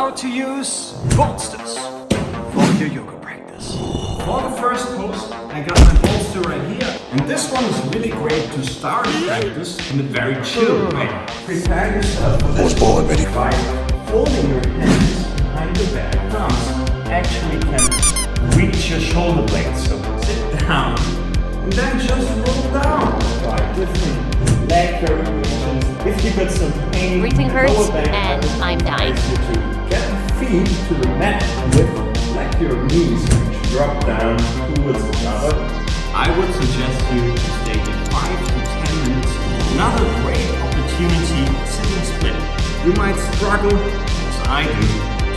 how to use bolsters for your yoga practice. For the first pose, I got my bolster right here. And this one is really great to start practice in a very chill way. Prepare yourself for this already by folding your hands behind your back. Thumbs actually can reach your shoulder blades. So sit down and then just roll down. Try different leg variations. If you got some pain, everything hurts and I'm dying. Get the feet to the mat with like your knees which drop down towards each other. I would suggest you to stay in 5 to 10 minutes. Another great opportunity, sitting split. You might struggle, as I do,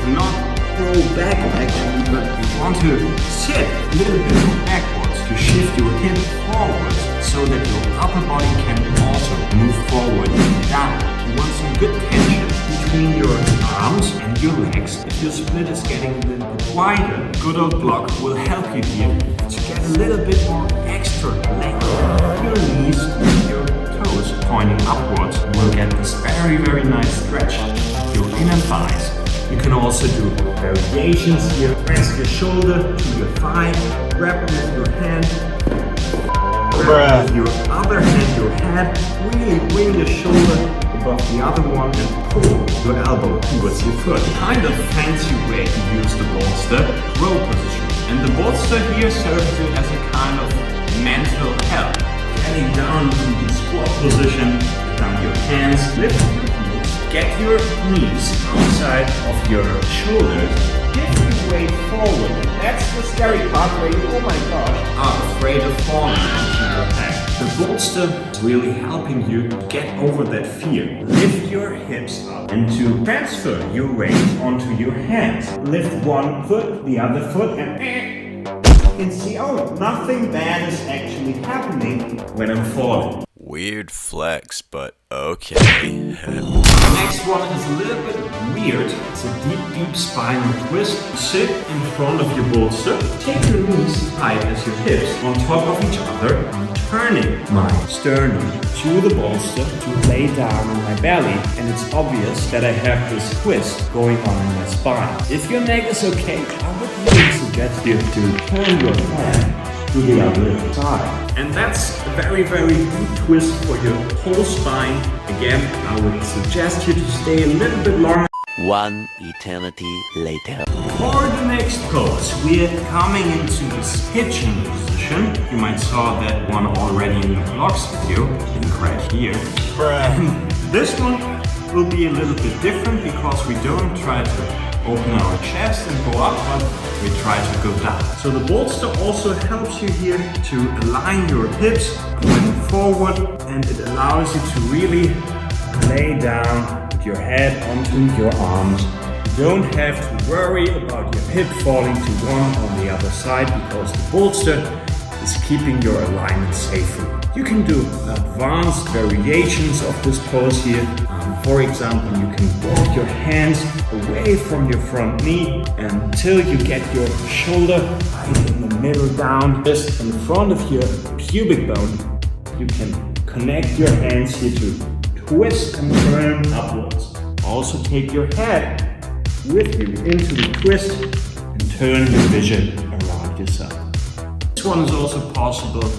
to not go back actually, but you want to sit a little bit backwards to shift your hip forwards so that your upper body can also move forward and down. You want some good tension between your arms and your legs. If your split is getting a little bit wider, good old block will help you here to get a little bit more extra length. Your knees and your toes pointing upwards will get this very, very nice stretch of your inner thighs. You can also do variations here. Press your shoulder to your thigh, grab with your hand, grab with your other hand your head, really bring your shoulder above the other one and pull your elbow towards your foot. Kind of fancy way to use the bolster, row position. And the bolster here serves you as a kind of mental help. Getting down to the squat position, down your hands, lift your heels, get your knees outside of your shoulders, give your weight forward. And that's the scary part where you, oh my gosh, are afraid of falling into your back. The bolster is really helping you get over that fear. Lift your hips up and to transfer your weight onto your hands. Lift one foot, the other foot, and you can see, oh, nothing bad is actually happening when I'm falling. Weird flex, but okay. The next one is a little bit weird. It's a deep spinal twist. Sit in front of your bolster. Take your knees tight as your hips on top of each other. I'm turning my sternum to the bolster to lay down on my belly. And it's obvious that I have this twist going on in my spine. If your neck is okay, I would really suggest you to turn your hand to the other side. And that's a very, very deep twist for your whole spine. Again, I would suggest you to stay a little bit longer. One eternity later. For the next pose, we're coming into this pitching position. You might saw that one already in the blocks video, link right here. And this one will be a little bit different because we don't try to open our chest and go up, but we try to go down. So the bolster also helps you here to align your hips going forward, and it allows you to really lay down with your head onto your arms. You don't have to worry about your hip falling to one or the other side because the bolster is keeping your alignment safely. You can do advanced variations of this pose here. For example, you can walk your hands away from your front knee until you get your shoulder right in the middle down, just in front of your pubic bone. You can connect your hands here to twist and turn upwards. Also take your head with you into the twist and turn your vision around yourself. This one is also possible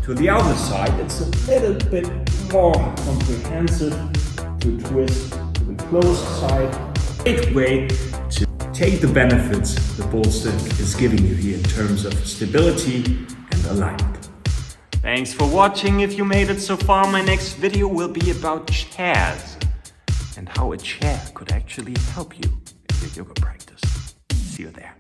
to the other side. It's a little bit more comprehensive to twist to the closed side. Great way to take the benefits the bolster is giving you here in terms of stability and alignment. Thanks for watching. If you made it so far, my next video will be about chairs and how a chair could actually help you in your yoga practice. See you there.